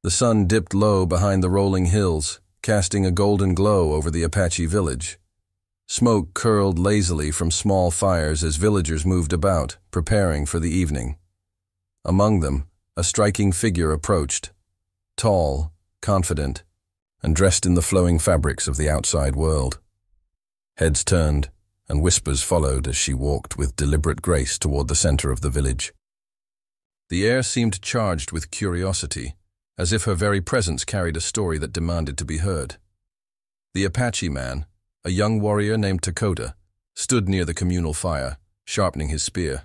The sun dipped low behind the rolling hills, casting a golden glow over the Apache village. Smoke curled lazily from small fires as villagers moved about, preparing for the evening. Among them, a striking figure approached, tall, confident, and dressed in the flowing fabrics of the outside world. Heads turned, and whispers followed as she walked with deliberate grace toward the center of the village. The air seemed charged with curiosity, as if her very presence carried a story that demanded to be heard. The Apache man, a young warrior named Dakota, stood near the communal fire, sharpening his spear.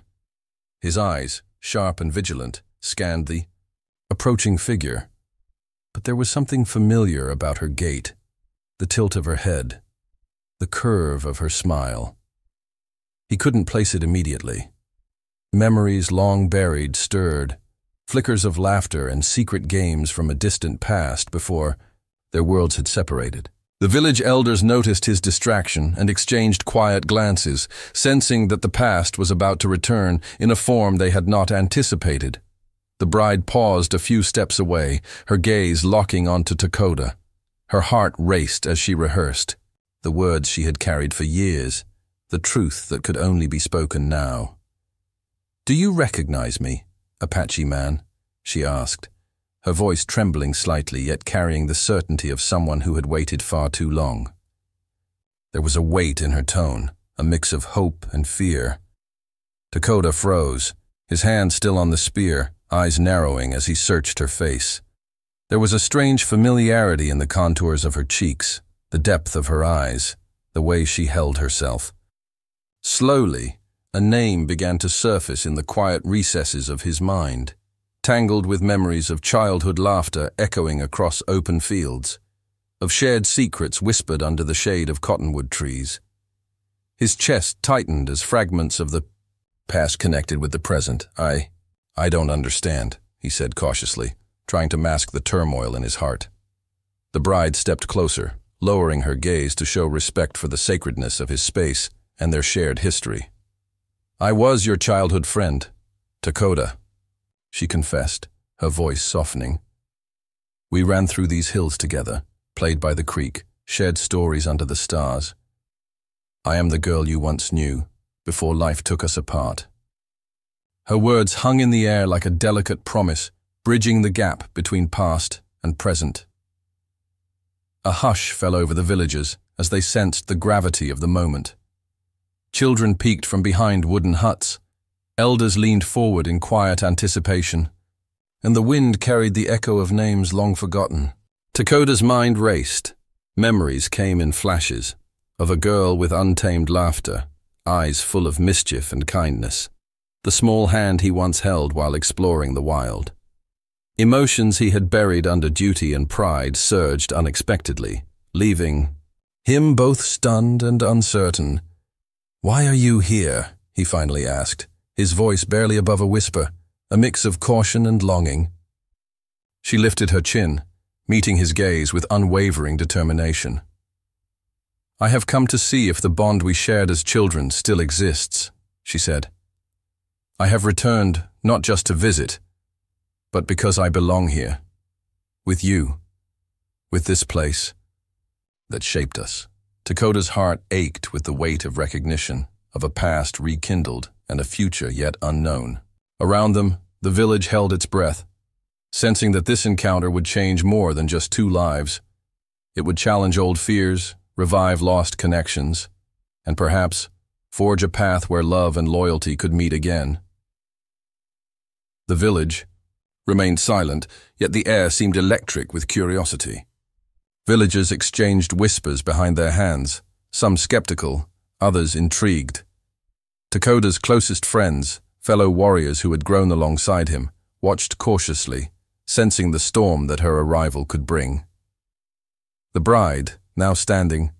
His eyes, sharp and vigilant, scanned the approaching figure. But there was something familiar about her gait, the tilt of her head, the curve of her smile. He couldn't place it immediately. Memories long buried stirred, flickers of laughter and secret games from a distant past before their worlds had separated. The village elders noticed his distraction and exchanged quiet glances, sensing that the past was about to return in a form they had not anticipated. The bride paused a few steps away, her gaze locking onto Dakota. Her heart raced as she rehearsed, the words she had carried for years, the truth that could only be spoken now. "Do you recognize me, Apache man?" she asked, her voice trembling slightly yet carrying the certainty of someone who had waited far too long. There was a weight in her tone, a mix of hope and fear. Dakota froze, his hand still on the spear, eyes narrowing as he searched her face. There was a strange familiarity in the contours of her cheeks, the depth of her eyes, the way she held herself. Slowly, a name began to surface in the quiet recesses of his mind, tangled with memories of childhood laughter echoing across open fields, of shared secrets whispered under the shade of cottonwood trees. His chest tightened as fragments of the past connected with the present. I don't understand," he said cautiously, trying to mask the turmoil in his heart. The bride stepped closer, lowering her gaze to show respect for the sacredness of his space and their shared history. "I was your childhood friend, Dakota," she confessed, her voice softening. "We ran through these hills together, played by the creek, shared stories under the stars. I am the girl you once knew, before life took us apart." Her words hung in the air like a delicate promise, bridging the gap between past and present. A hush fell over the villagers as they sensed the gravity of the moment. Children peeked from behind wooden huts. Elders leaned forward in quiet anticipation, and the wind carried the echo of names long forgotten. Dakota's mind raced. Memories came in flashes, of a girl with untamed laughter, eyes full of mischief and kindness, the small hand he once held while exploring the wild. Emotions he had buried under duty and pride surged unexpectedly, leaving him both stunned and uncertain. "Why are you here?" he finally asked, his voice barely above a whisper, a mix of caution and longing. She lifted her chin, meeting his gaze with unwavering determination. "I have come to see if the bond we shared as children still exists," she said. "I have returned not just to visit, but because I belong here, with you, with this place that shaped us." Dakota's heart ached with the weight of recognition, of a past rekindled and a future yet unknown. Around them, the village held its breath, sensing that this encounter would change more than just two lives. It would challenge old fears, revive lost connections, and perhaps forge a path where love and loyalty could meet again. The village remained silent, yet the air seemed electric with curiosity. Villagers exchanged whispers behind their hands, some skeptical, others intrigued. Dakota's closest friends, fellow warriors who had grown alongside him, watched cautiously, sensing the storm that her arrival could bring. The bride, now standing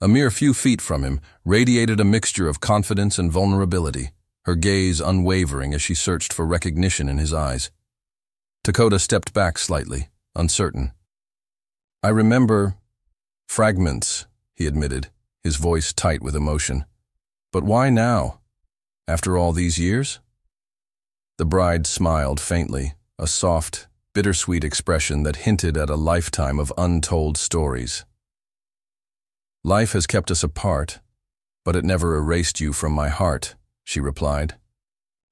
a mere few feet from him, radiated a mixture of confidence and vulnerability, her gaze unwavering as she searched for recognition in his eyes. Dakota stepped back slightly, uncertain. "I remember fragments," he admitted, his voice tight with emotion. "But why now? After all these years?" The bride smiled faintly, a soft, bittersweet expression that hinted at a lifetime of untold stories. "Life has kept us apart, but it never erased you from my heart," she replied.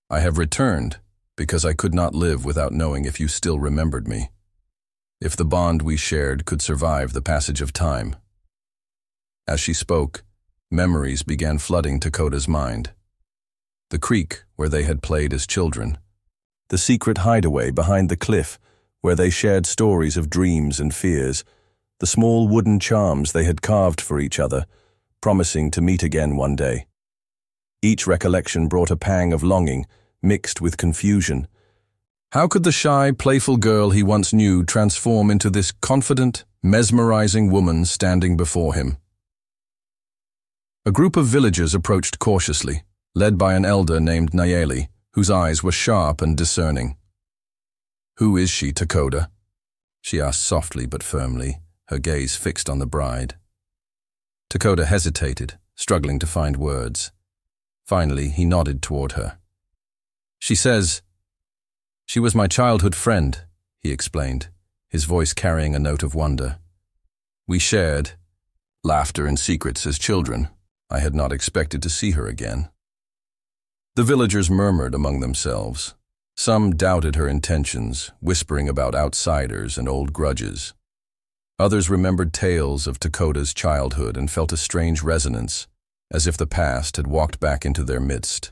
"I have returned because I could not live without knowing if you still remembered me, if the bond we shared could survive the passage of time." As she spoke, memories began flooding Dakota's mind. The creek where they had played as children, the secret hideaway behind the cliff where they shared stories of dreams and fears, the small wooden charms they had carved for each other, promising to meet again one day. Each recollection brought a pang of longing, mixed with confusion. How could the shy, playful girl he once knew transform into this confident, mesmerizing woman standing before him? A group of villagers approached cautiously, led by an elder named Nayeli, whose eyes were sharp and discerning. "Who is she, Dakota?" she asked softly but firmly, her gaze fixed on the bride. Dakota hesitated, struggling to find words. Finally, he nodded toward her. "She says, she was my childhood friend," he explained, his voice carrying a note of wonder. "We shared laughter and secrets as children. I had not expected to see her again." The villagers murmured among themselves. Some doubted her intentions, whispering about outsiders and old grudges. Others remembered tales of Dakota's childhood and felt a strange resonance, as if the past had walked back into their midst.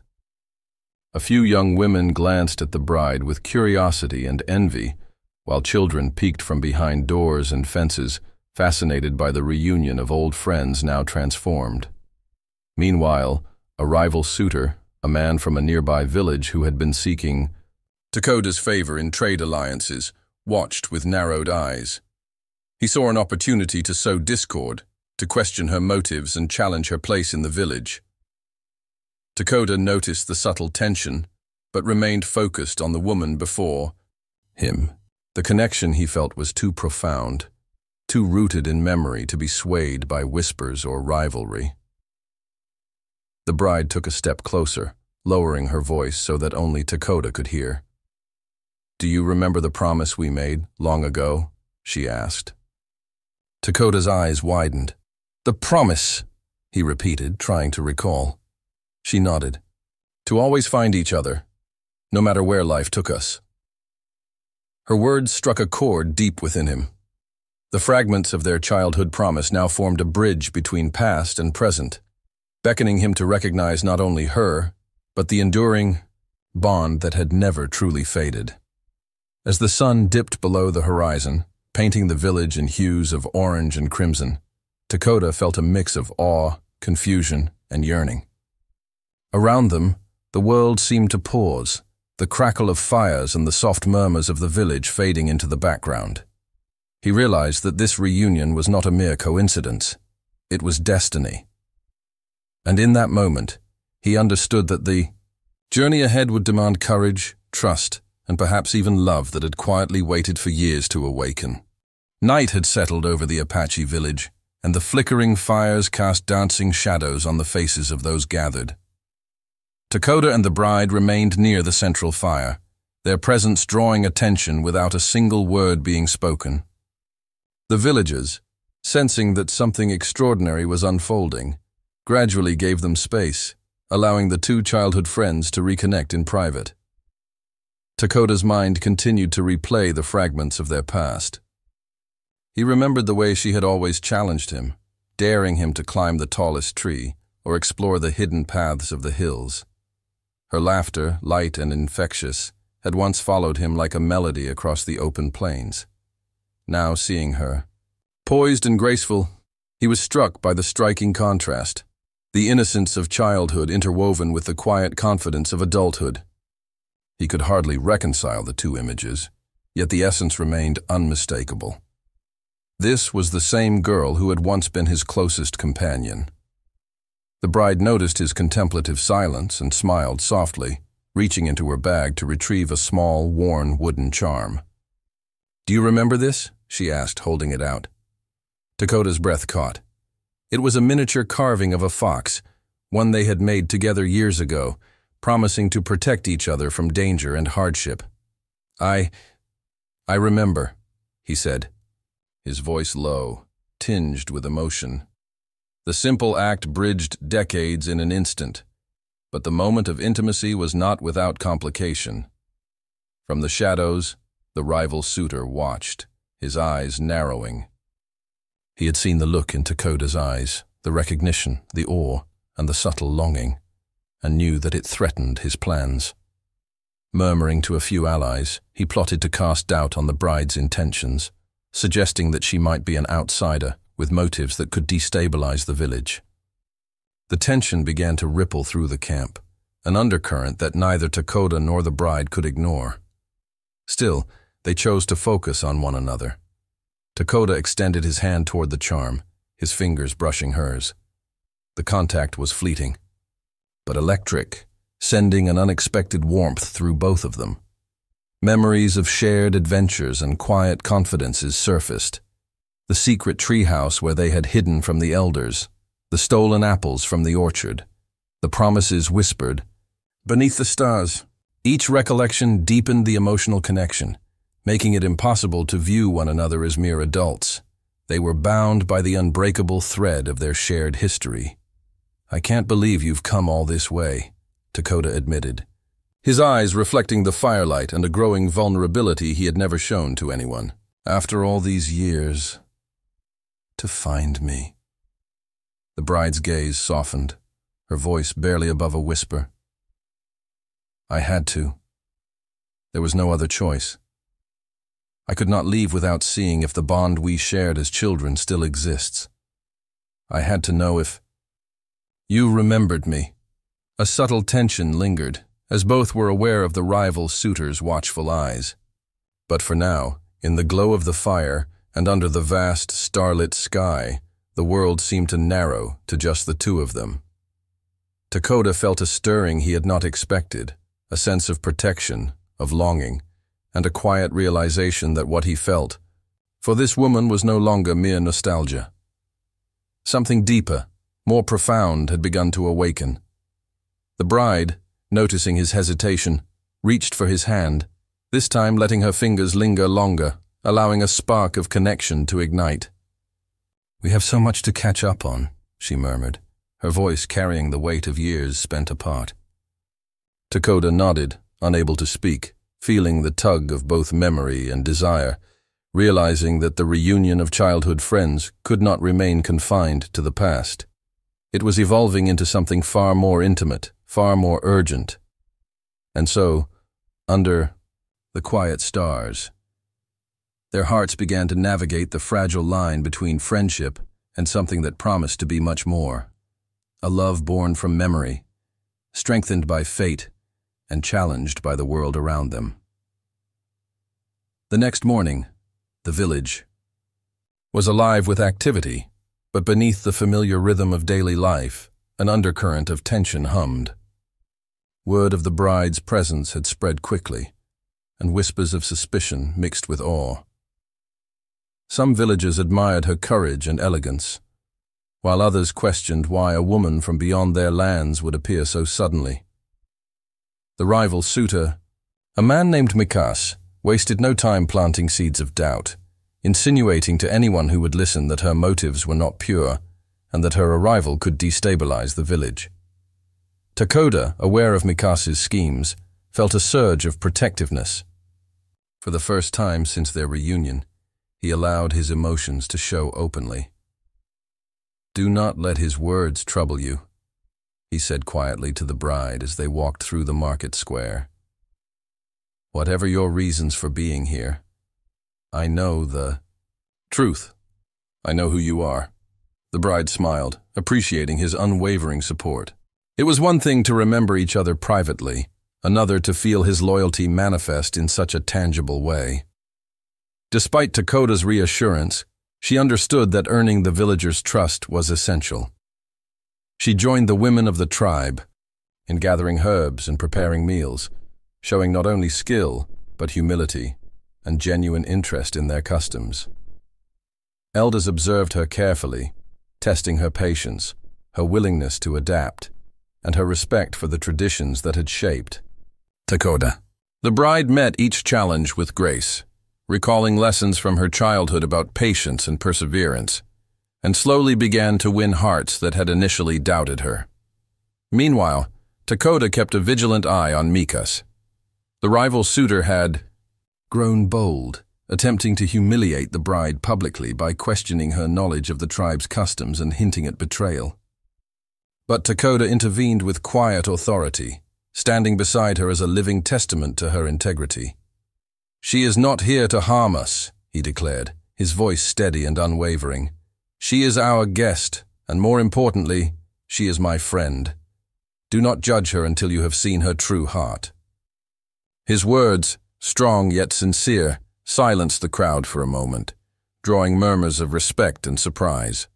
A few young women glanced at the bride with curiosity and envy, while children peeked from behind doors and fences, fascinated by the reunion of old friends now transformed. Meanwhile, a rival suitor, a man from a nearby village who had been seeking Dakota's favor in trade alliances, watched with narrowed eyes. He saw an opportunity to sow discord, to question her motives and challenge her place in the village. Dakota noticed the subtle tension, but remained focused on the woman before him. The connection he felt was too profound, too rooted in memory to be swayed by whispers or rivalry. The bride took a step closer, lowering her voice so that only Dakota could hear. "Do you remember the promise we made long ago?" she asked. Dakota's eyes widened. "The promise," he repeated, trying to recall. She nodded. "To always find each other, no matter where life took us." Her words struck a chord deep within him. The fragments of their childhood promise now formed a bridge between past and present, beckoning him to recognize not only her, but the enduring bond that had never truly faded. As the sun dipped below the horizon, painting the village in hues of orange and crimson, Dakota felt a mix of awe, confusion, and yearning. Around them, the world seemed to pause, the crackle of fires and the soft murmurs of the village fading into the background. He realized that this reunion was not a mere coincidence. It was destiny. And in that moment, he understood that the journey ahead would demand courage, trust, and perhaps even love that had quietly waited for years to awaken. Night had settled over the Apache village, and the flickering fires cast dancing shadows on the faces of those gathered. Dakota and the bride remained near the central fire, their presence drawing attention without a single word being spoken. The villagers, sensing that something extraordinary was unfolding, gradually gave them space, allowing the two childhood friends to reconnect in private. Dakota's mind continued to replay the fragments of their past. He remembered the way she had always challenged him, daring him to climb the tallest tree or explore the hidden paths of the hills. Her laughter, light and infectious, had once followed him like a melody across the open plains. Now seeing her, poised and graceful, he was struck by the striking contrast, the innocence of childhood interwoven with the quiet confidence of adulthood. He could hardly reconcile the two images, yet the essence remained unmistakable. This was the same girl who had once been his closest companion. The bride noticed his contemplative silence and smiled softly, reaching into her bag to retrieve a small, worn wooden charm. "Do you remember this?" she asked, holding it out. Dakota's breath caught. It was a miniature carving of a fox, one they had made together years ago, promising to protect each other from danger and hardship. I "I remember," he said, his voice low, tinged with emotion. The simple act bridged decades in an instant, but the moment of intimacy was not without complication. From the shadows, the rival suitor watched, his eyes narrowing. He had seen the look in Dakota's eyes, the recognition, the awe, and the subtle longing, and knew that it threatened his plans. Murmuring to a few allies, he plotted to cast doubt on the bride's intentions, suggesting that she might be an outsider with motives that could destabilize the village. The tension began to ripple through the camp, an undercurrent that neither Dakota nor the bride could ignore. Still, they chose to focus on one another. Dakota extended his hand toward the charm, his fingers brushing hers. The contact was fleeting, but electric, sending an unexpected warmth through both of them. Memories of shared adventures and quiet confidences surfaced. The secret treehouse where they had hidden from the elders, the stolen apples from the orchard, the promises whispered beneath the stars. Each recollection deepened the emotional connection, making it impossible to view one another as mere adults. They were bound by the unbreakable thread of their shared history. "I can't believe you've come all this way," Dakota admitted, his eyes reflecting the firelight and a growing vulnerability he had never shown to anyone. "After all these years, to find me." The bride's gaze softened, her voice barely above a whisper. "I had to. There was no other choice. I could not leave without seeing if the bond we shared as children still exists. I had to know if you remembered me." A subtle tension lingered, as both were aware of the rival suitor's watchful eyes. But for now, in the glow of the fire and under the vast, starlit sky, the world seemed to narrow to just the two of them. Dakota felt a stirring he had not expected, a sense of protection, of longing, and a quiet realization that what he felt for this woman was no longer mere nostalgia. Something deeper, more profound had begun to awaken. The bride, noticing his hesitation, reached for his hand, this time letting her fingers linger longer, allowing a spark of connection to ignite. "We have so much to catch up on," she murmured, her voice carrying the weight of years spent apart. Dakota nodded, unable to speak, feeling the tug of both memory and desire, realizing that the reunion of childhood friends could not remain confined to the past. It was evolving into something far more intimate, far more urgent. And so, under the quiet stars, their hearts began to navigate the fragile line between friendship and something that promised to be much more. A love born from memory, strengthened by fate, and challenged by the world around them. The next morning, the village was alive with activity, but beneath the familiar rhythm of daily life, an undercurrent of tension hummed. Word of the bride's presence had spread quickly, and whispers of suspicion mixed with awe. Some villagers admired her courage and elegance, while others questioned why a woman from beyond their lands would appear so suddenly. The rival suitor, a man named Mikas, wasted no time planting seeds of doubt, insinuating to anyone who would listen that her motives were not pure and that her arrival could destabilize the village. Dakota, aware of Mikas's schemes, felt a surge of protectiveness. For the first time since their reunion, he allowed his emotions to show openly. "Do not let his words trouble you," he said quietly to the bride as they walked through the market square. "Whatever your reasons for being here, I know the truth. I know who you are." The bride smiled, appreciating his unwavering support. It was one thing to remember each other privately, another to feel his loyalty manifest in such a tangible way. Despite Dakota's reassurance, she understood that earning the villagers' trust was essential. She joined the women of the tribe in gathering herbs and preparing meals, showing not only skill, but humility and genuine interest in their customs. Elders observed her carefully, testing her patience, her willingness to adapt, and her respect for the traditions that had shaped Dakota. The bride met each challenge with grace, recalling lessons from her childhood about patience and perseverance, and slowly began to win hearts that had initially doubted her. Meanwhile, Dakota kept a vigilant eye on Mikas. The rival suitor had grown bold, attempting to humiliate the bride publicly by questioning her knowledge of the tribe's customs and hinting at betrayal. But Dakota intervened with quiet authority, standing beside her as a living testament to her integrity. "She is not here to harm us," he declared, his voice steady and unwavering. "She is our guest, and more importantly, she is my friend. Do not judge her until you have seen her true heart." His words, strong yet sincere, silenced the crowd for a moment, drawing murmurs of respect and surprise.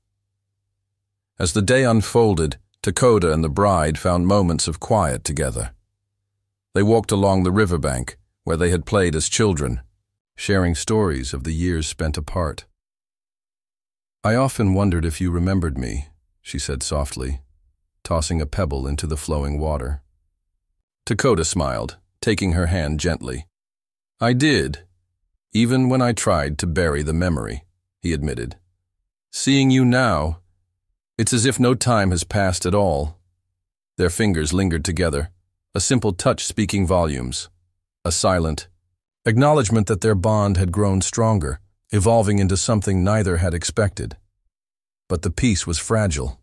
As the day unfolded, Dakota and the bride found moments of quiet together. They walked along the riverbank, where they had played as children, sharing stories of the years spent apart. "I often wondered if you remembered me," she said softly, tossing a pebble into the flowing water. Dakota smiled, taking her hand gently. "I did, even when I tried to bury the memory," he admitted. "Seeing you now, it's as if no time has passed at all." Their fingers lingered together, a simple touch speaking volumes, a silent acknowledgement that their bond had grown stronger, evolving into something neither had expected. But the peace was fragile.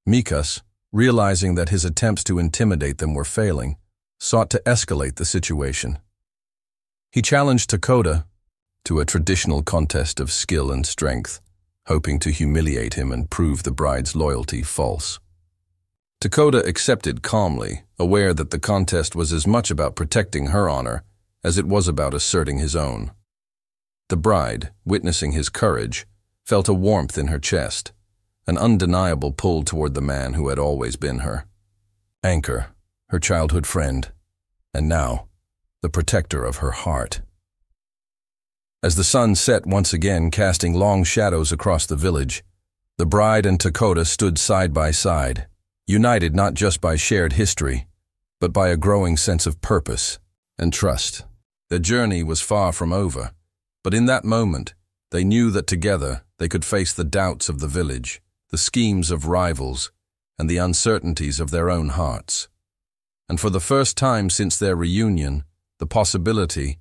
Mikas, realizing that his attempts to intimidate them were failing, sought to escalate the situation. He challenged Dakota to a traditional contest of skill and strength, hoping to humiliate him and prove the bride's loyalty false. Dakota accepted calmly, aware that the contest was as much about protecting her honor as it was about asserting his own. The bride, witnessing his courage, felt a warmth in her chest, an undeniable pull toward the man who had always been her anchor, her childhood friend, and now, the protector of her heart. As the sun set once again, casting long shadows across the village, the bride and Dakota stood side by side, united not just by shared history, but by a growing sense of purpose and trust. Their journey was far from over, but in that moment, they knew that together they could face the doubts of the village, the schemes of rivals, and the uncertainties of their own hearts. And for the first time since their reunion, the possibility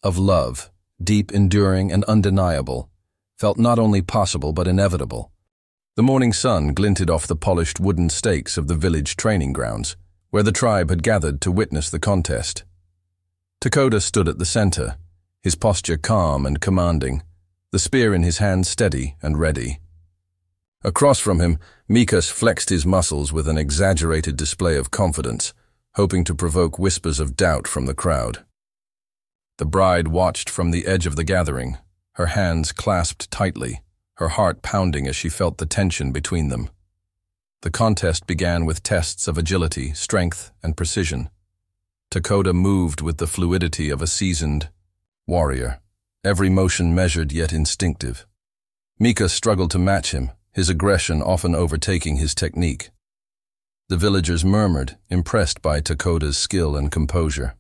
of love, deep, enduring, and undeniable, felt not only possible but inevitable. The morning sun glinted off the polished wooden stakes of the village training grounds, where the tribe had gathered to witness the contest. Dakota stood at the center, his posture calm and commanding, the spear in his hand steady and ready. Across from him, Mikas flexed his muscles with an exaggerated display of confidence, hoping to provoke whispers of doubt from the crowd. The bride watched from the edge of the gathering, her hands clasped tightly, her heart pounding as she felt the tension between them. The contest began with tests of agility, strength, and precision. Dakota moved with the fluidity of a seasoned warrior, every motion measured yet instinctive. Mikas struggled to match him, his aggression often overtaking his technique. The villagers murmured, impressed by Dakota's skill and composure.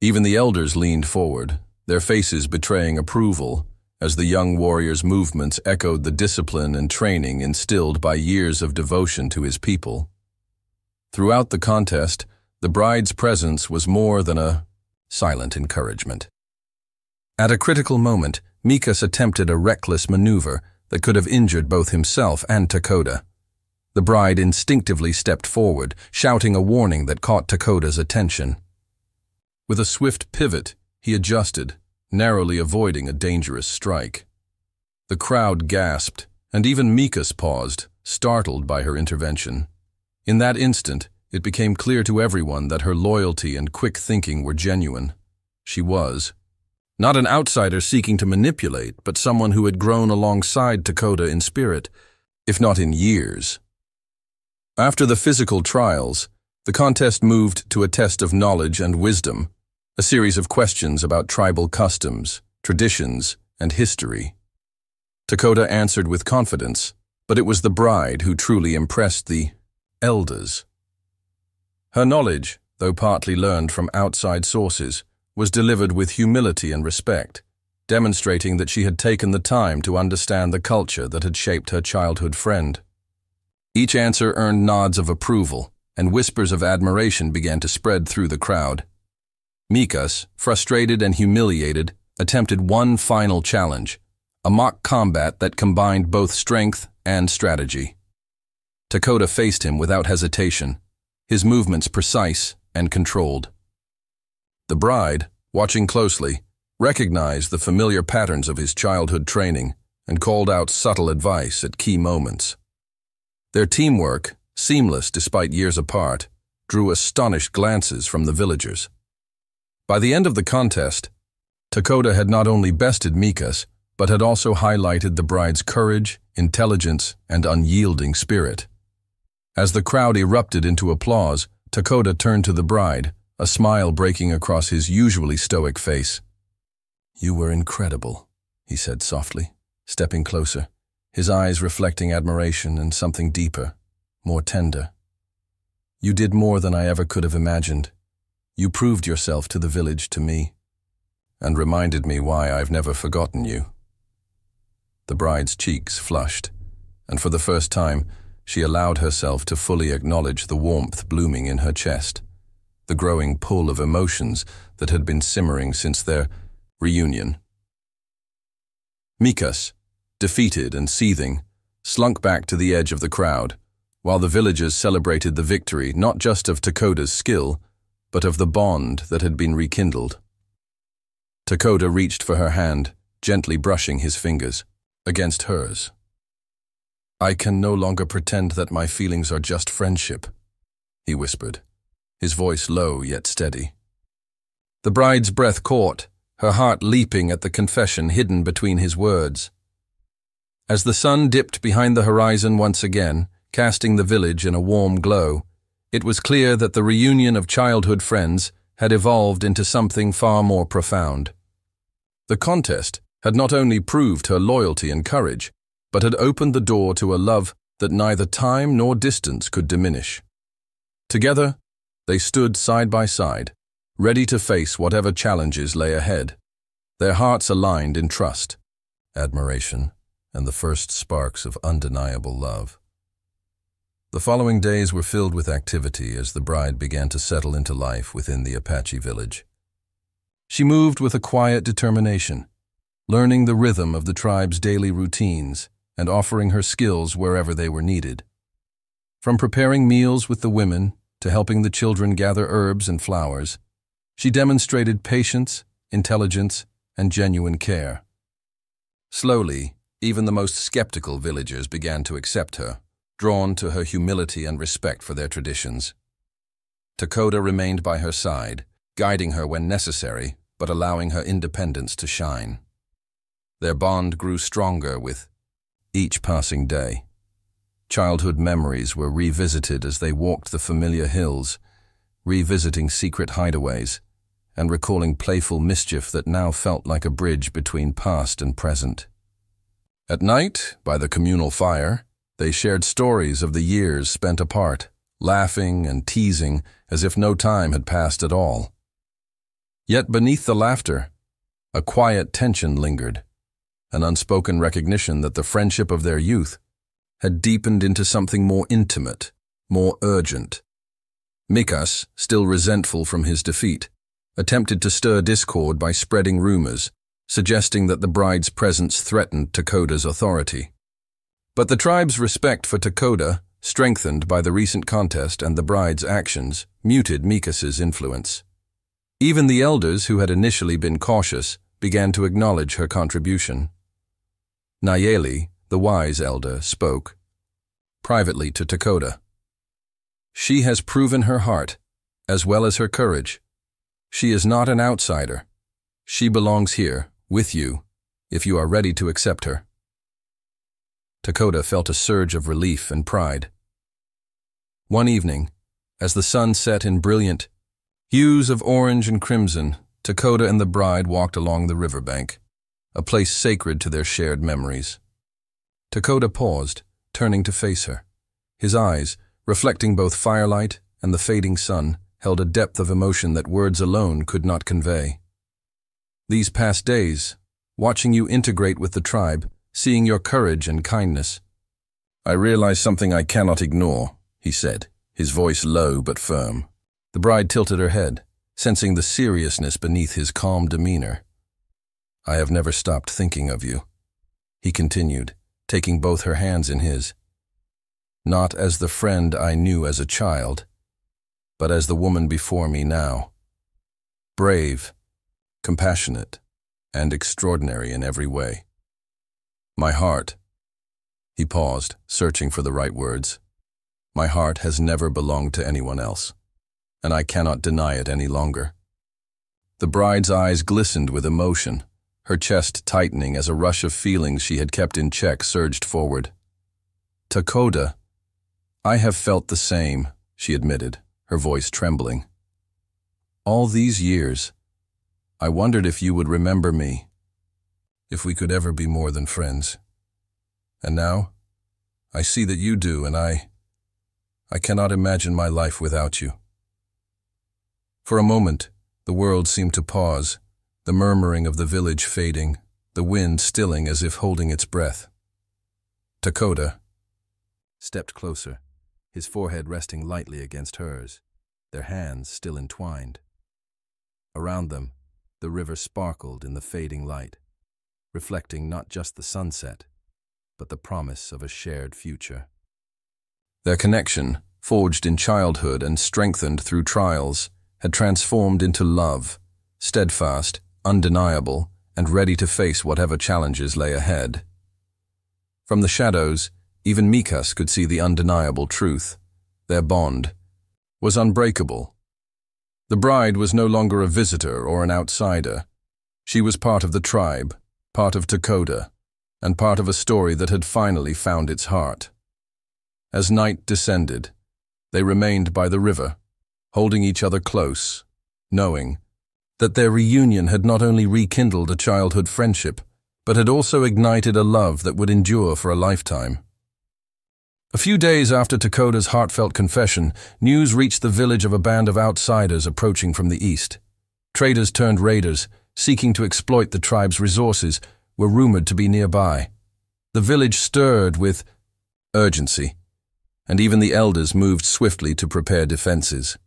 Even the elders leaned forward, their faces betraying approval, as the young warrior's movements echoed the discipline and training instilled by years of devotion to his people. Throughout the contest, the bride's presence was more than a silent encouragement. At a critical moment, Mikas attempted a reckless maneuver that could have injured both himself and Dakota. The bride instinctively stepped forward, shouting a warning that caught Dakota's attention. With a swift pivot, he adjusted, narrowly avoiding a dangerous strike. The crowd gasped, and even Mikas paused, startled by her intervention. In that instant, it became clear to everyone that her loyalty and quick thinking were genuine. She was not an outsider seeking to manipulate, but someone who had grown alongside Dakota in spirit, if not in years. After the physical trials, the contest moved to a test of knowledge and wisdom, a series of questions about tribal customs, traditions, and history. Dakota answered with confidence, but it was the bride who truly impressed the elders. Her knowledge, though partly learned from outside sources, was delivered with humility and respect, demonstrating that she had taken the time to understand the culture that had shaped her childhood friend. Each answer earned nods of approval, and whispers of admiration began to spread through the crowd. Mikas, frustrated and humiliated, attempted one final challenge, a mock combat that combined both strength and strategy. Takoda faced him without hesitation, his movements precise and controlled. The bride, watching closely, recognized the familiar patterns of his childhood training and called out subtle advice at key moments. Their teamwork, seamless despite years apart, drew astonished glances from the villagers. By the end of the contest, Takoda had not only bested Mikas, but had also highlighted the bride's courage, intelligence, and unyielding spirit. As the crowd erupted into applause, Takoda turned to the bride, a smile breaking across his usually stoic face. "You were incredible," he said softly, stepping closer, his eyes reflecting admiration and something deeper, more tender. "You did more than I ever could have imagined. You proved yourself to the village, to me, and reminded me why I've never forgotten you." The bride's cheeks flushed, and for the first time, she allowed herself to fully acknowledge the warmth blooming in her chest, the growing pull of emotions that had been simmering since their reunion. Mikas, defeated and seething, slunk back to the edge of the crowd, while the villagers celebrated the victory not just of Takoda's skill, but of the bond that had been rekindled. Takoda reached for her hand, gently brushing his fingers against hers. "I can no longer pretend that my feelings are just friendship," he whispered, his voice low yet steady. The bride's breath caught, her heart leaping at the confession hidden between his words. As the sun dipped behind the horizon once again, casting the village in a warm glow, it was clear that the reunion of childhood friends had evolved into something far more profound. The contest had not only proved her loyalty and courage, but had opened the door to a love that neither time nor distance could diminish. Together, they stood side by side, ready to face whatever challenges lay ahead, their hearts aligned in trust, admiration, and the first sparks of undeniable love. The following days were filled with activity as the bride began to settle into life within the Apache village. She moved with a quiet determination, learning the rhythm of the tribe's daily routines and offering her skills wherever they were needed. From preparing meals with the women to helping the children gather herbs and flowers, she demonstrated patience, intelligence, and genuine care. Slowly, even the most skeptical villagers began to accept her, drawn to her humility and respect for their traditions. Takoda remained by her side, guiding her when necessary, but allowing her independence to shine. Their bond grew stronger with each passing day. Childhood memories were revisited as they walked the familiar hills, revisiting secret hideaways, and recalling playful mischief that now felt like a bridge between past and present. At night, by the communal fire, they shared stories of the years spent apart, laughing and teasing as if no time had passed at all. Yet beneath the laughter, a quiet tension lingered, an unspoken recognition that the friendship of their youth had deepened into something more intimate, more urgent. Mikas, still resentful from his defeat, attempted to stir discord by spreading rumors, suggesting that the bride's presence threatened Takoda's authority. But the tribe's respect for Takoda, strengthened by the recent contest and the bride's actions, muted Mikas's influence. Even the elders who had initially been cautious began to acknowledge her contribution. Nayeli, the wise elder, spoke privately to Takoda. "She has proven her heart, as well as her courage. She is not an outsider. She belongs here, with you, if you are ready to accept her." Takoda felt a surge of relief and pride. One evening, as the sun set in brilliant hues of orange and crimson, Takoda and the bride walked along the riverbank, a place sacred to their shared memories. Takoda paused, turning to face her. His eyes, reflecting both firelight and the fading sun, held a depth of emotion that words alone could not convey. These past days, watching you integrate with the tribe, seeing your courage and kindness. I realize something I cannot ignore, he said, his voice low but firm. The bride tilted her head, sensing the seriousness beneath his calm demeanor. I have never stopped thinking of you, he continued, taking both her hands in his. Not as the friend I knew as a child, but as the woman before me now. Brave, compassionate, and extraordinary in every way. My heart, he paused, searching for the right words. My heart has never belonged to anyone else, and I cannot deny it any longer. The bride's eyes glistened with emotion, her chest tightening as a rush of feelings she had kept in check surged forward. Takoda, I have felt the same, she admitted, her voice trembling. All these years, I wondered if you would remember me, if we could ever be more than friends. And now, I see that you do, and I cannot imagine my life without you. For a moment, the world seemed to pause, the murmuring of the village fading, the wind stilling as if holding its breath. Takoda stepped closer, his forehead resting lightly against hers, their hands still entwined. Around them, the river sparkled in the fading light, reflecting not just the sunset, but the promise of a shared future. Their connection, forged in childhood and strengthened through trials, had transformed into love, steadfast, undeniable, and ready to face whatever challenges lay ahead. From the shadows, even Mikas could see the undeniable truth. Their bond was unbreakable. The bride was no longer a visitor or an outsider. She was part of the tribe, part of Takoda, and part of a story that had finally found its heart. As night descended, they remained by the river, holding each other close, knowing that their reunion had not only rekindled a childhood friendship, but had also ignited a love that would endure for a lifetime. A few days after Takoda's heartfelt confession, news reached the village of a band of outsiders approaching from the east. Traders turned raiders, seeking to exploit the tribe's resources, were rumored to be nearby. The village stirred with urgency, and even the elders moved swiftly to prepare defenses.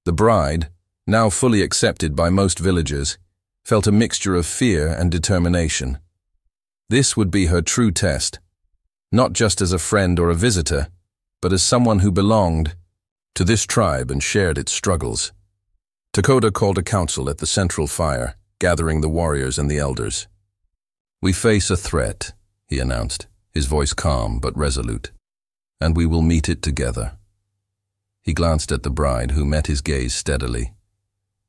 The bride, now fully accepted by most villagers, felt a mixture of fear and determination. This would be her true test, not just as a friend or a visitor, but as someone who belonged to this tribe and shared its struggles. Takoda called a council at the central fire, gathering the warriors and the elders. We face a threat, he announced, his voice calm but resolute, and we will meet it together. He glanced at the bride, who met his gaze steadily.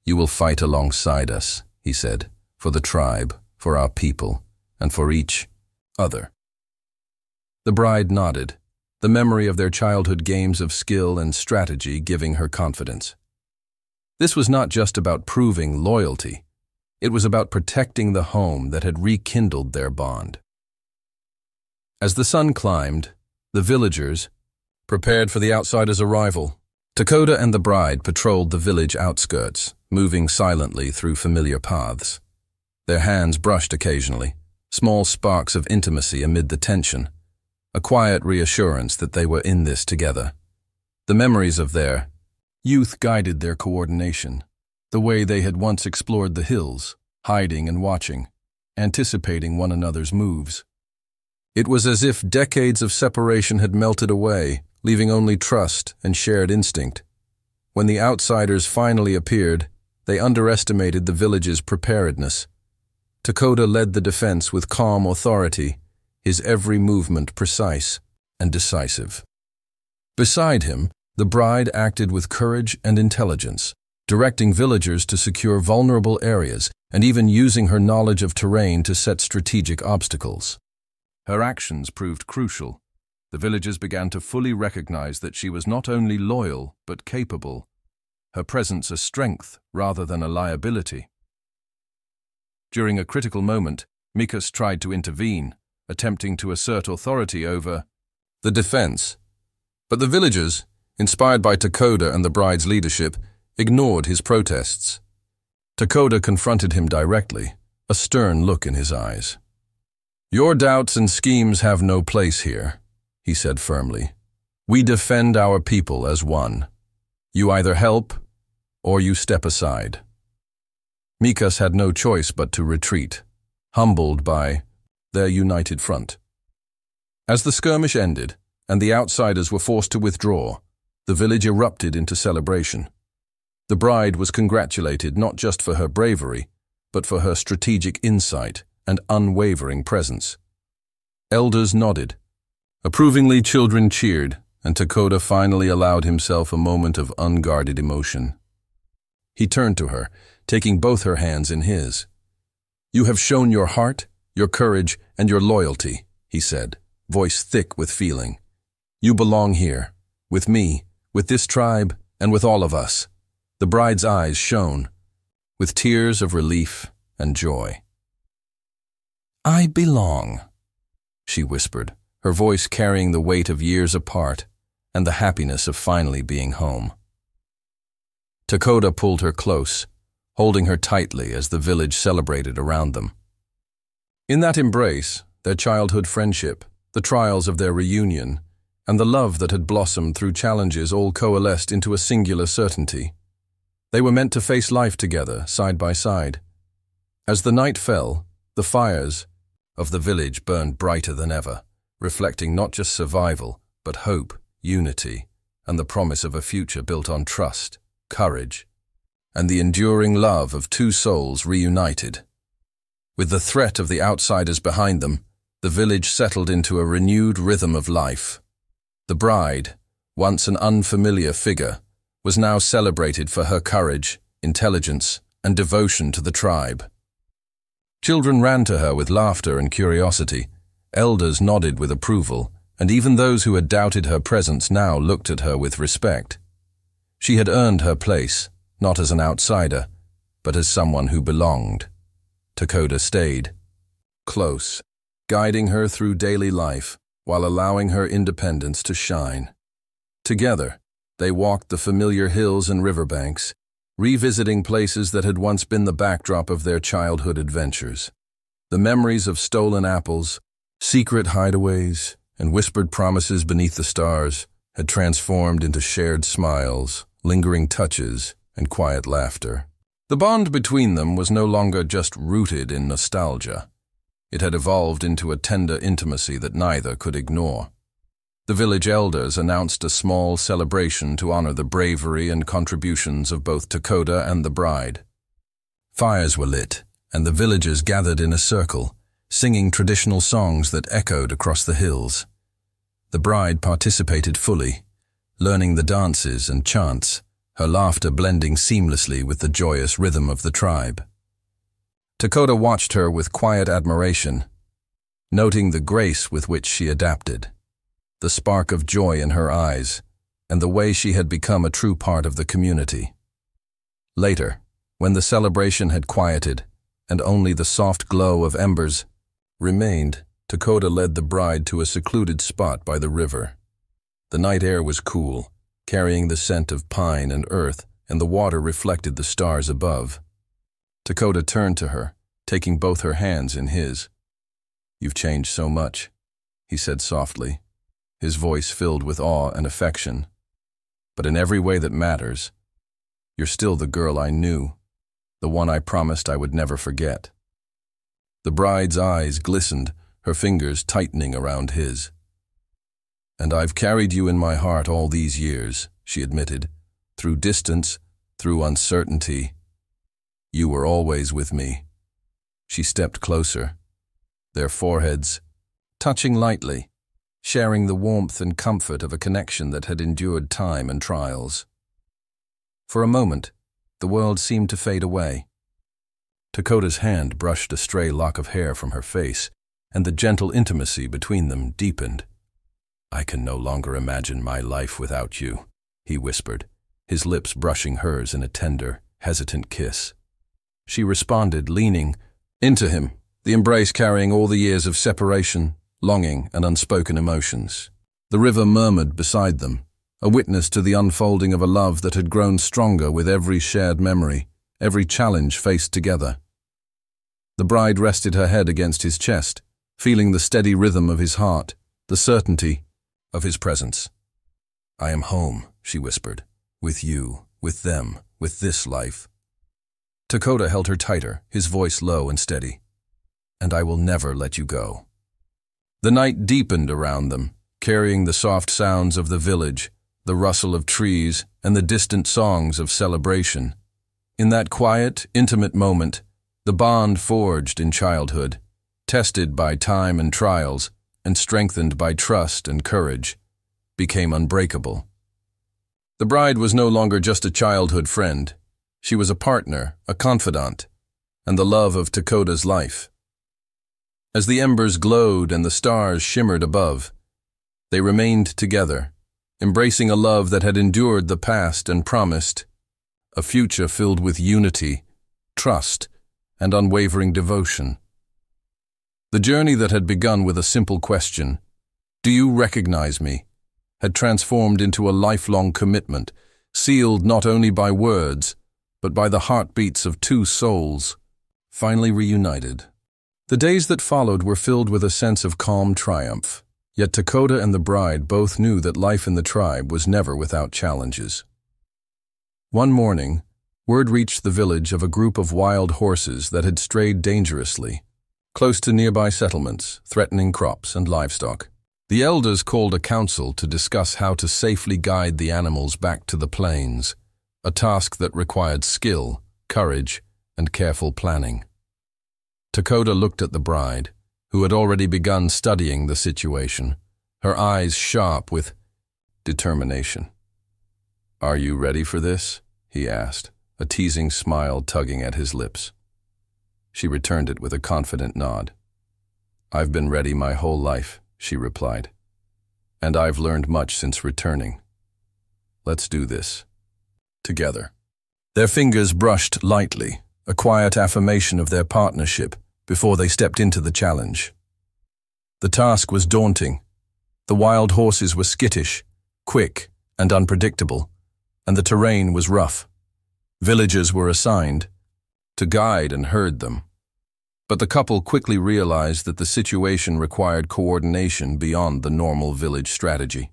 You will fight alongside us, he said, for the tribe, for our people, and for each other. The bride nodded, the memory of their childhood games of skill and strategy giving her confidence. This was not just about proving loyalty. It was about protecting the home that had rekindled their bond. As the sun climbed, the villagers prepared for the outsiders' arrival. Takoda and the bride patrolled the village outskirts, moving silently through familiar paths. Their hands brushed occasionally, small sparks of intimacy amid the tension, a quiet reassurance that they were in this together. The memories of their youth guided their coordination, the way they had once explored the hills, hiding and watching, anticipating one another's moves. It was as if decades of separation had melted away, leaving only trust and shared instinct. When the outsiders finally appeared, they underestimated the village's preparedness. Takoda led the defense with calm authority, his every movement precise and decisive. Beside him, the bride acted with courage and intelligence, directing villagers to secure vulnerable areas and even using her knowledge of terrain to set strategic obstacles. Her actions proved crucial. The villagers began to fully recognize that she was not only loyal but capable, her presence a strength rather than a liability. During a critical moment, Mikas tried to intervene, attempting to assert authority over the defense. But the villagers, inspired by Takoda and the bride's leadership, ignored his protests. Takoda confronted him directly, a stern look in his eyes. "Your doubts and schemes have no place here," he said firmly. "We defend our people as one. You either help, or you step aside." Mikas had no choice but to retreat, humbled by their united front. As the skirmish ended, and the outsiders were forced to withdraw, the village erupted into celebration. The bride was congratulated not just for her bravery, but for her strategic insight and unwavering presence. Elders nodded. Approvingly, children cheered, and Takoda finally allowed himself a moment of unguarded emotion. He turned to her, taking both her hands in his. "You have shown your heart, your courage, and your loyalty," he said, voice thick with feeling. "You belong here, with me, with this tribe, and with all of us." The bride's eyes shone, with tears of relief and joy. "I belong," she whispered, her voice carrying the weight of years apart and the happiness of finally being home. Takoda pulled her close, holding her tightly as the village celebrated around them. In that embrace, their childhood friendship, the trials of their reunion, and the love that had blossomed through challenges all coalesced into a singular certainty. They were meant to face life together, side by side. As the night fell, the fires of the village burned brighter than ever, reflecting not just survival, but hope, unity, and the promise of a future built on trust, courage, and the enduring love of two souls reunited. With the threat of the outsiders behind them, the village settled into a renewed rhythm of life. The bride, once an unfamiliar figure, was now celebrated for her courage, intelligence, and devotion to the tribe. Children ran to her with laughter and curiosity, elders nodded with approval, and even those who had doubted her presence now looked at her with respect. She had earned her place, not as an outsider, but as someone who belonged. Takoda stayed close, guiding her through daily life while allowing her independence to shine. Together, they walked the familiar hills and riverbanks, revisiting places that had once been the backdrop of their childhood adventures. The memories of stolen apples, secret hideaways, and whispered promises beneath the stars had transformed into shared smiles, lingering touches, and quiet laughter. The bond between them was no longer just rooted in nostalgia. It had evolved into a tender intimacy that neither could ignore. The village elders announced a small celebration to honor the bravery and contributions of both Takoda and the bride. Fires were lit, and the villagers gathered in a circle, singing traditional songs that echoed across the hills. The bride participated fully, learning the dances and chants, her laughter blending seamlessly with the joyous rhythm of the tribe. Takoda watched her with quiet admiration, noting the grace with which she adapted, the spark of joy in her eyes, and the way she had become a true part of the community. Later, when the celebration had quieted, and only the soft glow of embers remained, Takoda led the bride to a secluded spot by the river. The night air was cool, carrying the scent of pine and earth, and the water reflected the stars above. Takoda turned to her, taking both her hands in his. "You've changed so much," he said softly, his voice filled with awe and affection. "But in every way that matters, you're still the girl I knew, the one I promised I would never forget." The bride's eyes glistened, her fingers tightening around his. "And I've carried you in my heart all these years," she admitted, "through distance, through uncertainty. You were always with me." She stepped closer, their foreheads touching lightly, sharing the warmth and comfort of a connection that had endured time and trials. For a moment, the world seemed to fade away. Takoda's hand brushed a stray lock of hair from her face, and the gentle intimacy between them deepened. "I can no longer imagine my life without you," he whispered, his lips brushing hers in a tender, hesitant kiss. She responded, leaning into him, the embrace carrying all the years of separation, longing, and unspoken emotions. The river murmured beside them, a witness to the unfolding of a love that had grown stronger with every shared memory, every challenge faced together. The bride rested her head against his chest, feeling the steady rhythm of his heart, the certainty of his presence. "I am home," she whispered, "with you, with them, with this life." Dakota held her tighter, his voice low and steady. "And I will never let you go." The night deepened around them, carrying the soft sounds of the village, the rustle of trees, and the distant songs of celebration. In that quiet, intimate moment, the bond forged in childhood, tested by time and trials, and strengthened by trust and courage, became unbreakable. The bride was no longer just a childhood friend. She was a partner, a confidant, and the love of Dakota's life. As the embers glowed and the stars shimmered above, they remained together, embracing a love that had endured the past and promised a future filled with unity, trust, and unwavering devotion. The journey that had begun with a simple question, "Do you recognize me?" had transformed into a lifelong commitment, sealed not only by words, but by the heartbeats of two souls, finally reunited. The days that followed were filled with a sense of calm triumph, yet Dakota and the bride both knew that life in the tribe was never without challenges. One morning, word reached the village of a group of wild horses that had strayed dangerously, close to nearby settlements, threatening crops and livestock. The elders called a council to discuss how to safely guide the animals back to the plains, a task that required skill, courage, and careful planning. Dakota looked at the bride, who had already begun studying the situation, her eyes sharp with determination. "Are you ready for this?" he asked, a teasing smile tugging at his lips. She returned it with a confident nod. "I've been ready my whole life," she replied. "And I've learned much since returning. Let's do this. Together." Their fingers brushed lightly, a quiet affirmation of their partnership before they stepped into the challenge. The task was daunting. The wild horses were skittish, quick, and unpredictable, and the terrain was rough. Villagers were assigned to guide and herd them. But the couple quickly realized that the situation required coordination beyond the normal village strategy.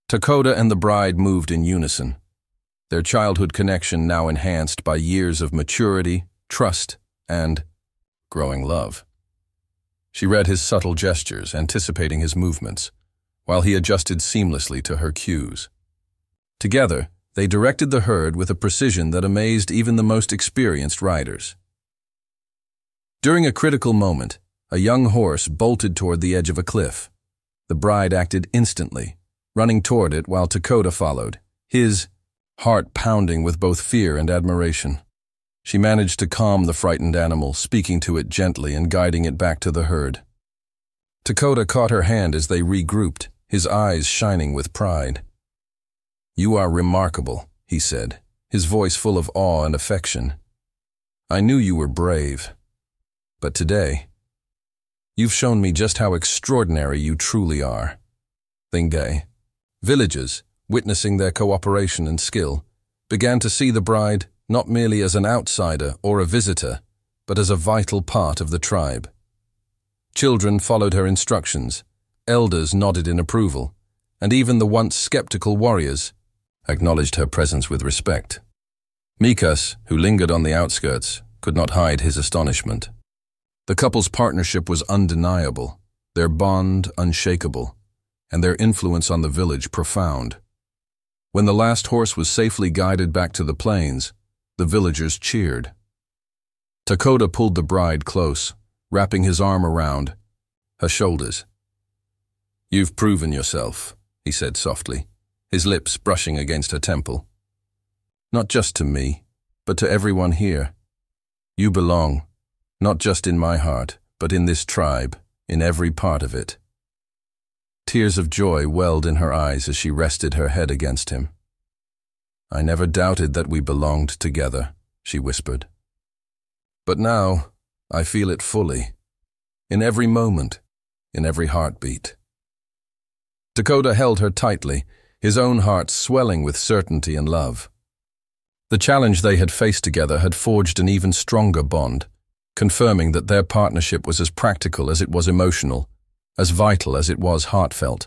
Dakota and the bride moved in unison, their childhood connection now enhanced by years of maturity, trust, and growing love. She read his subtle gestures, anticipating his movements, while he adjusted seamlessly to her cues. Together, they directed the herd with a precision that amazed even the most experienced riders. During a critical moment, a young horse bolted toward the edge of a cliff. The bride acted instantly, running toward it while Dakota followed, his heart pounding with both fear and admiration. She managed to calm the frightened animal, speaking to it gently and guiding it back to the herd. Dakota caught her hand as they regrouped, his eyes shining with pride. "You are remarkable," he said, his voice full of awe and affection. "I knew you were brave. But today, you've shown me just how extraordinary you truly are." Thingay. Villagers, witnessing their cooperation and skill, began to see the bride not merely as an outsider or a visitor, but as a vital part of the tribe. Children followed her instructions, elders nodded in approval, and even the once skeptical warriors acknowledged her presence with respect. Mikas, who lingered on the outskirts, could not hide his astonishment. The couple's partnership was undeniable, their bond unshakable, and their influence on the village profound. When the last horse was safely guided back to the plains, the villagers cheered. Dakota pulled the bride close, wrapping his arm around her shoulders. "You've proven yourself," he said softly, his lips brushing against her temple. "Not just to me, but to everyone here. You belong, not just in my heart, but in this tribe, in every part of it." Tears of joy welled in her eyes as she rested her head against him. "I never doubted that we belonged together," she whispered. "But now, I feel it fully, in every moment, in every heartbeat." Dakota held her tightly, his own heart swelling with certainty and love. The challenge they had faced together had forged an even stronger bond, confirming that their partnership was as practical as it was emotional, as vital as it was heartfelt.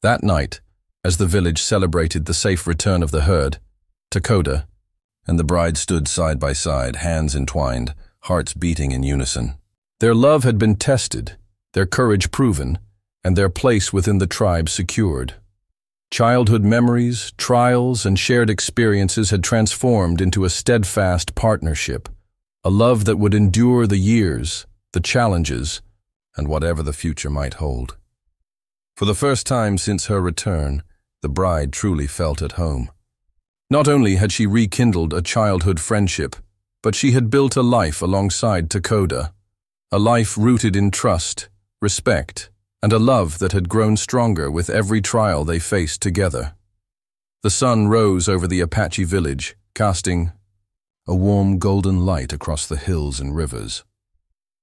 That night, as the village celebrated the safe return of the herd, Dakota and the bride stood side by side, hands entwined, hearts beating in unison. Their love had been tested, their courage proven, and their place within the tribe secured. Childhood memories, trials, and shared experiences had transformed into a steadfast partnership, a love that would endure the years, the challenges, and whatever the future might hold. For the first time since her return, the bride truly felt at home. Not only had she rekindled a childhood friendship, but she had built a life alongside Dakota, a life rooted in trust, respect, and a love that had grown stronger with every trial they faced together. The sun rose over the Apache village, casting a warm golden light across the hills and rivers.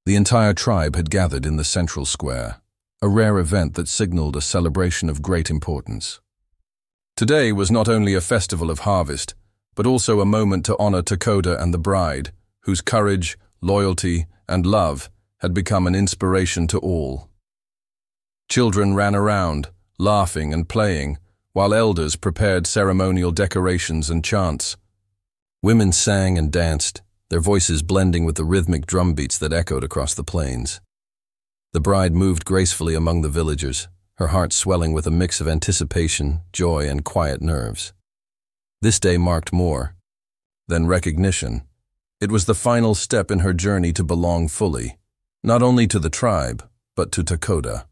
The entire tribe had gathered in the central square, a rare event that signaled a celebration of great importance. Today was not only a festival of harvest, but also a moment to honor Dakota and the bride, whose courage, loyalty, and love had become an inspiration to all. Children ran around, laughing and playing, while elders prepared ceremonial decorations and chants. Women sang and danced, their voices blending with the rhythmic drum beats that echoed across the plains. The bride moved gracefully among the villagers, her heart swelling with a mix of anticipation, joy, and quiet nerves. This day marked more than recognition. It was the final step in her journey to belong fully, not only to the tribe, but to Dakota.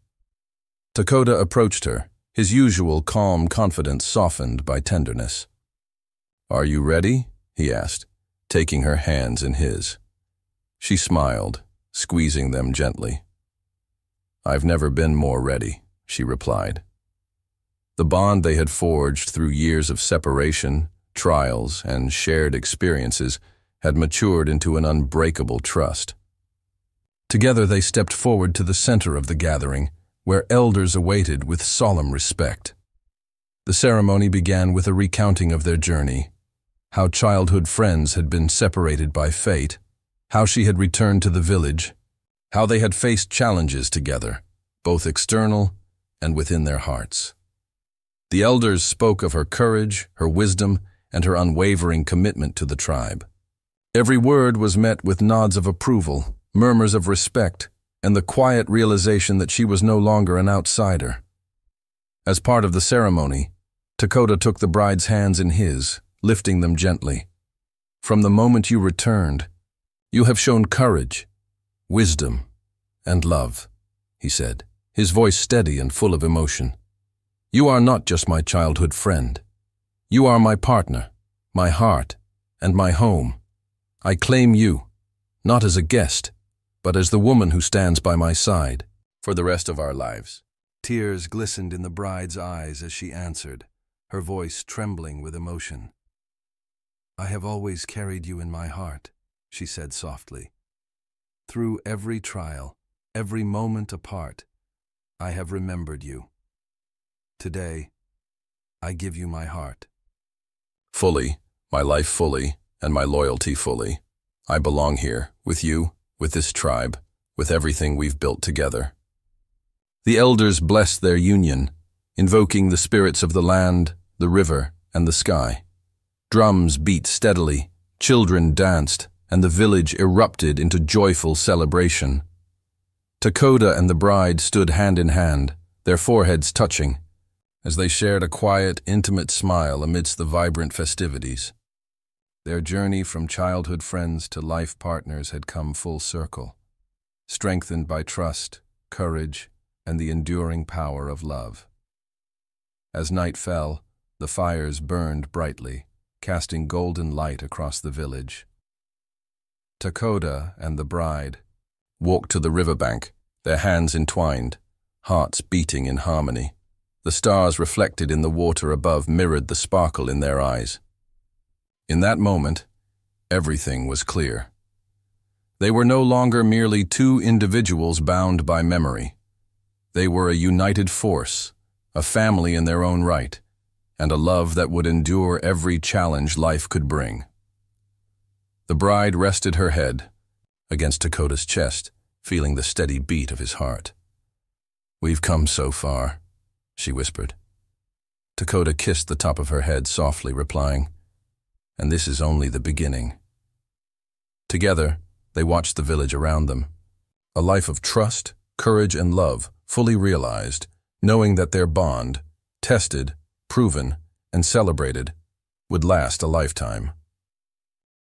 Dakota approached her, his usual calm confidence softened by tenderness. "Are you ready?" he asked, taking her hands in his. She smiled, squeezing them gently. "I've never been more ready," she replied. The bond they had forged through years of separation, trials, and shared experiences had matured into an unbreakable trust. Together they stepped forward to the center of the gathering, where elders awaited with solemn respect. The ceremony began with a recounting of their journey, how childhood friends had been separated by fate, how she had returned to the village, how they had faced challenges together, both external and within their hearts. The elders spoke of her courage, her wisdom, and her unwavering commitment to the tribe. Every word was met with nods of approval, murmurs of respect, and the quiet realization that she was no longer an outsider. As part of the ceremony, Dakota took the bride's hands in his, lifting them gently. "From the moment you returned, you have shown courage, wisdom, and love," he said, his voice steady and full of emotion. "You are not just my childhood friend. You are my partner, my heart, and my home. I claim you, not as a guest, but as the woman who stands by my side for the rest of our lives." Tears glistened in the bride's eyes as she answered, her voice trembling with emotion. "I have always carried you in my heart," she said softly. "Through every trial, every moment apart, I have remembered you. Today, I give you my heart. Fully, my life fully, and my loyalty fully. I belong here, with you, with this tribe, with everything we've built together." The elders blessed their union, invoking the spirits of the land, the river, and the sky. Drums beat steadily, children danced, and the village erupted into joyful celebration. Dakota and the bride stood hand in hand, their foreheads touching, as they shared a quiet, intimate smile amidst the vibrant festivities. Their journey from childhood friends to life partners had come full circle, strengthened by trust, courage, and the enduring power of love. As night fell, the fires burned brightly, casting golden light across the village. Dakota and the bride walked to the riverbank, their hands entwined, hearts beating in harmony. The stars reflected in the water above mirrored the sparkle in their eyes. In that moment, everything was clear. They were no longer merely two individuals bound by memory. They were a united force, a family in their own right, and a love that would endure every challenge life could bring. The bride rested her head against Dakota's chest, feeling the steady beat of his heart. "We've come so far," she whispered. Dakota kissed the top of her head softly, replying, "And this is only the beginning." Together, they watched the village around them. A life of trust, courage, and love, fully realized, knowing that their bond, tested, proven, and celebrated, would last a lifetime.